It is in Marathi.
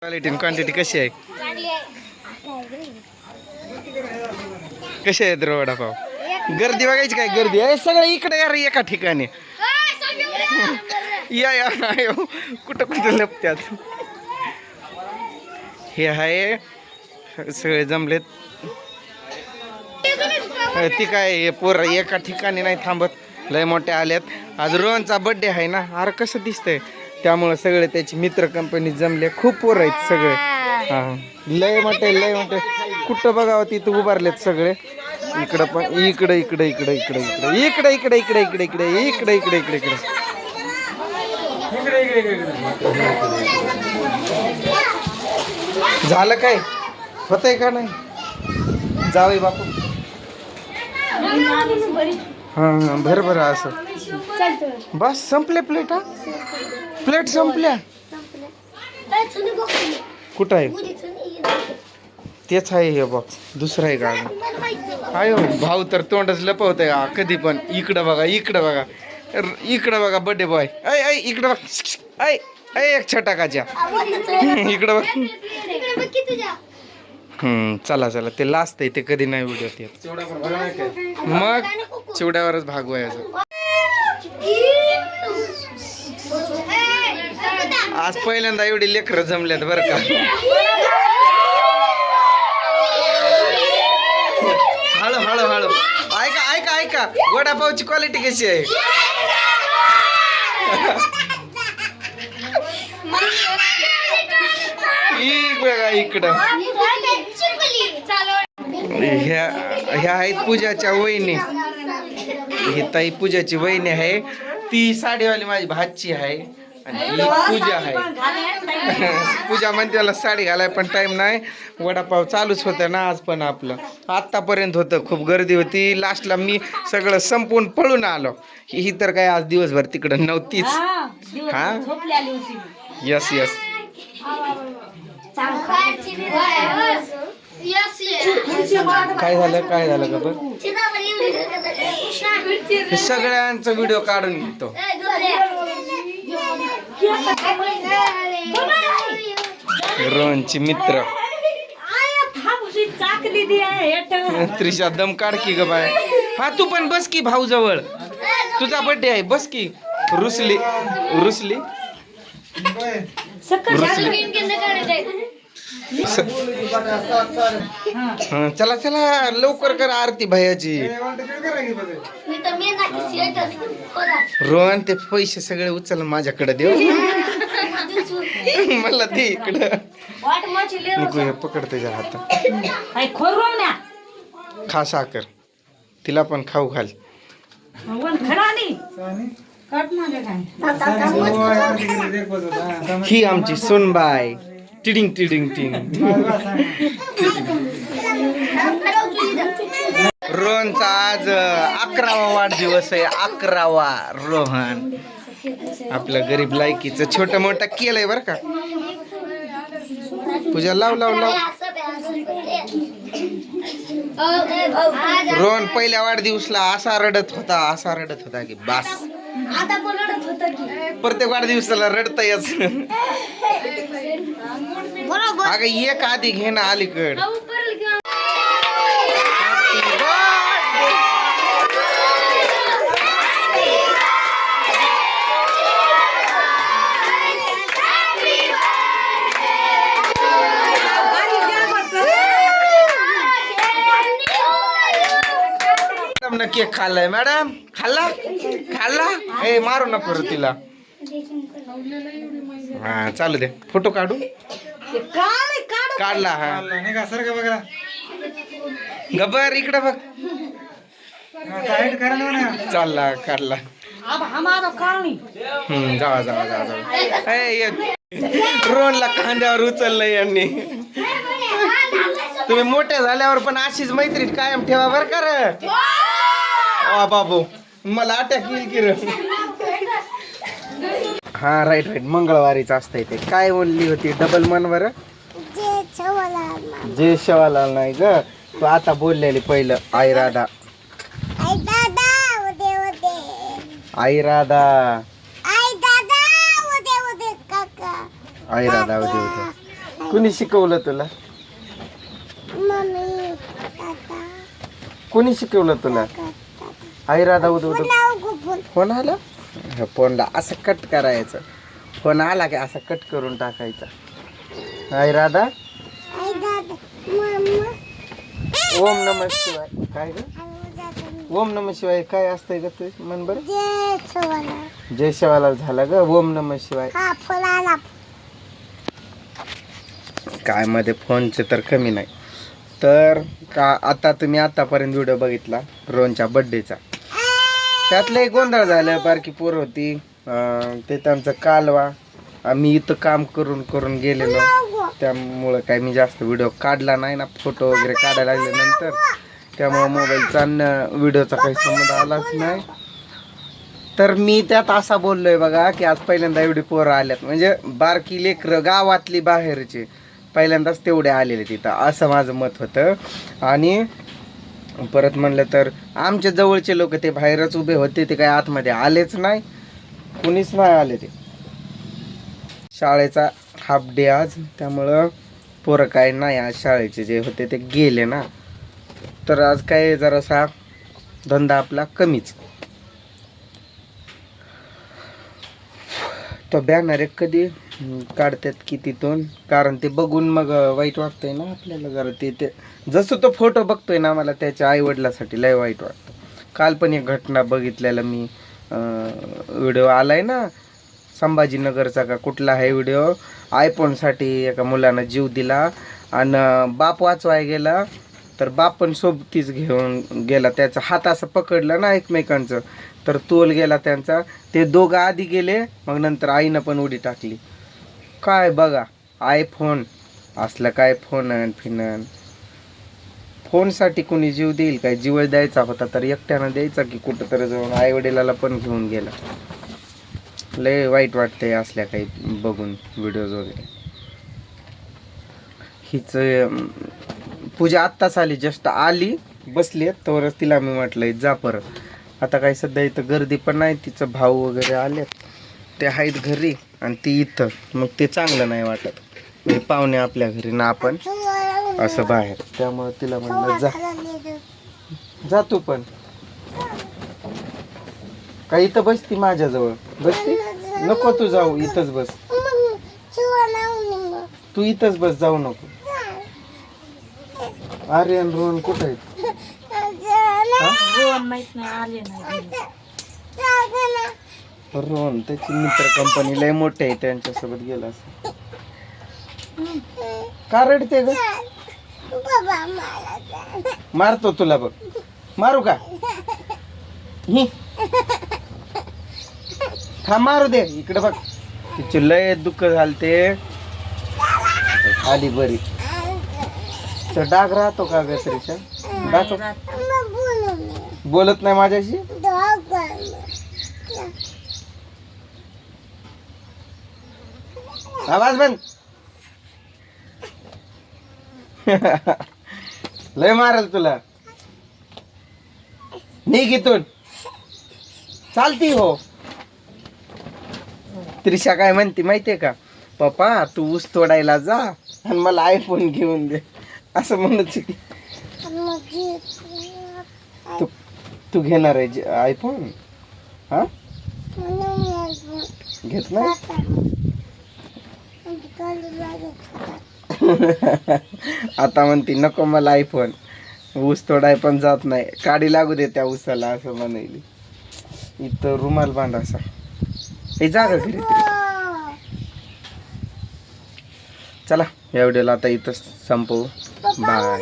क्वालिटी क्वांटिटी कशी आहे? कशी आहे तर वडापाव? गर्दी बघायची काय गर्दी आहे? सगळं इकडे यार एका ठिकाणी या या कुठं कुठं लपत्यात. हे आहे सगळे जमलेत. ती काय पोर एका ठिकाणी नाही थांबत, लय मोठे आल्यात. आज रोहनचा बर्थडे आहे ना. अरे कसं दिसतंय, त्यामुळे सगळे त्याची मित्र कंपनी जमले. खूप पोर आहेत सगळे. हा लय मोठे लय मोठे. कुठं बघावं तिथं उभारलेत सगळे. इकडं पण इकडे इकडे इकडे इकडे इकडे इकडे इकडे इकडे इकडे इकडे इकडे इकडे इकडे इकडे झालं काय होतंय का नाही? जावई बापू हा बरं बरं असं बस संपले प्लेट. हा प्लेट संपल्या. कुठं आहे? तेच आहे हे बॉक्स. दुसरं आहे का? आहे भाऊ तर तोंडच लपवत आहे कधी पण. इकडं बघा इकडं बघा इकडं बघा बर्थडे बॉय. ऐ ऐ इकडं बघ. ऐ ऐ एक छटाकाच्या इकडं बघ. चला चला ते लास्ट आहे ते कधी नाही व्हिडिओ येत. मग चिवड्यावरच भागवायचं. आज पहिल्यांदा एवढी लेकरं जमल्यात बरं का. हळू हळू हळू. ऐका ऐका ऐका वडापावची क्वालिटी कशी आहे? इकडं ह्या आहेत पूजाच्या वहिनी. ही ताई पूजाची वहिनी आहे. ती साडीवाली माझी भाची आहे. आणि ही पूजा आहे. पूजा म्हणते मला साडी घालाय पण टाइम नाही. वडापाव चालूच होतं ना आज पण. आपलं आत्तापर्यंत होतं. खूप गर्दी होती. लास्टला मी सगळं संपून पळून आलो. ही तर काय आज दिवसभर तिकडं नव्हतीच. हा यस यस. काय झालं काय झालं का बघ. सगळ्यांचा व्हिडिओ काढून घेतो. रोहनची मित्र त्रिशा दम काढ की ग बाय. हा तू पण बस की भाऊ जवळ. तुझा बर्थडे आहे बस की. रुसली रुसली चला चला लवकर कर आरती भैयाची. रोहन ते पैसे सगळे उचल माझ्याकडे देऊ. मला दे इकडं. पकड त्याच्या हातात. खा साखर. तिला पण खाऊ घाल. ही आमची सोनबाई. टिडिंग टिडिंग टिंग. रोहनचा आज 11वा वाढदिवस आहे. 11वा. रोहन आपलं गरीब लायकीचं छोटं मोठं केलंय बरं का. पूजा लाव लाव लाव. रोहन पहिल्या वाढदिवसला असा रडत होता की बास. प्रत्येक वाढदिवसाला रडतयच. अगं एक आधी घे ना अलीकड. न केक खाल्लाय मॅडम. खाल्ला खाल्ला. ए मारू नको तिला. हा चालू दे. फोटो काढू. काढला हा गबर इकडे बघ. चालला काढला. जावा जावा जावा. रोहनला खांद्यावर उचललंय यांनी. तुम्ही मोठ्या झाल्यावर पण अशीच मैत्री कायम ठेवा बर कर. बाबू मला अटॅक येईल की रे. हा राईट राईट. मंगळवारीच असतंय ते. काय बोलली होती डबल मन बर. जे शेवालाल नाही ग. तू आता बोललेली पहिलं. आई राधा आई राधा आई राधा उद्या कुणी शिकवलं तुला? कोणी शिकवलं तुला? आई राधा उद फोन आला. फोनला असं कट करायचं. फोन आला की असं कट करून टाकायचा. आई राधा ओम नमः शिवाय. काय ग ओम नमः शिवाय काय असतंय ग तू म्हण बरं. जय शिवाला झाला ग ओम नमः शिवाय. काय मध्ये फोनचे तर कमी नाही. तर का आता तुम्ही आतापर्यंत व्हिडिओ बघितला रोहनच्या बड्डेचा. त्यातलं एक गोंधळ झालं. बारकी पोर होती ते त्यांचं कालवा. आम्ही इथं काम करून करून गेलेलो त्यामुळं काय मी जास्त व्हिडिओ काढला नाही ना. फोटो वगैरे काढायला लागले नंतर त्यामुळं मोबाईलचा व्हिडिओचा काही संबंध आलाच नाही. तर मी त्यात असा बोललोय बघा की आज पहिल्यांदा एवढी पोरं आल्यात म्हणजे बारकी लेकरं गावातली बाहेरचे पहिल्यांदाच तेवढे आलेले तिथं असं माझं मत होतं. आणि परत म्हणलं तर आमच्या जवळचे लोक ते बाहेरच उभे होते. ते काही आतमध्ये आलेच नाही. कुणीच नाही आले. ते शाळेचा हाफ डे आज त्यामुळं पोरं काय नाही आज शाळेचे जे होते ते गेले ना. तर आज काय जरासा धंदा आपला कमीच. तो बॅनर एक कधी काढतात की तिथून कारण ते बघून मग वाईट वाटतंय ना आपल्याला जरा. ते जसं तो फोटो बघतोय ना मला त्याच्या आईवडिलासाठी लय वाईट वाटतं. काल पण एक घटना बघितलेला मी. व्हिडिओ आलाय ना संभाजीनगरचा का कुठला आहे व्हिडिओ. आयफोनसाठी एका मुलानं जीव दिला आणि बाप वाचवाय गेला तर बाप पण सोबतीच घेऊन गेला. त्याचा हात असं पकडलं ना एकमेकांचं तर तोल गेला त्यांचा. ते दोघं आधी गेले मग नंतर आईनं पण उडी टाकली. काय बघा आयफोन असलं काय फोन फिनन. फोनसाठी कोणी जीव देईल काय. जीव द्यायचा होता तर एकट्यानं द्यायचा की कुठं तरी जाऊन. आईवडिलाला पण घेऊन गेला. लय वाईट वाटतंय असल्या काही बघून व्हिडिओज वगैरे. हीच पूजा आत्ताच आली जस्ट आली बसली तरच तिला मी म्हटलंय जा परत. आता काही सध्या इथं गर्दी पण नाही. तिचं भाऊ वगैरे आले ते आहेत घरी आणि ती इथं मग ते चांगलं नाही वाटत. म्हणजे पाहुणे आपल्या घरी ना आपण असं बाहेर. त्यामुळे तिला म्हणलं जा तू पण. काही इथं बसती माझ्याजवळ बसती. नको तू जाऊ इथंच बस. तू इथंच बस जाऊ नको. आर्यन रोहन कुठे आहेत? रोहन त्याची मित्र कंपनी लय मोठे आहे त्यांच्यासोबत गेला असं. का रडते ग? मारतो तुला बघ. मारू का? हा मारू दे. इकडे बघ तिचे लय दुःख झालते. आली बरी. तर डाग राहतो का ग श्रीशा? दाखव. बोलत नाही माझ्याशी. आवाज बंद. लय मारल तुला. निघ इथून. चालती हो. त्रिशा काय म्हणते माहितीये का? पप्पा तू ऊस तोडायला जा आणि मला आयफोन घेऊन दे असं म्हणत होती. तू घेणार आहे आयफोन? हा घेत नाही. आता म्हणते नको मला आयफोन. ऊस तोडाय पण जात नाही. काडी लागू दे त्या ऊसाला असं म्हणायली. इथं रुमाल बांधासा. हे जागा घरी चला या व्हिडिओला आता इथं संपवू. बाय.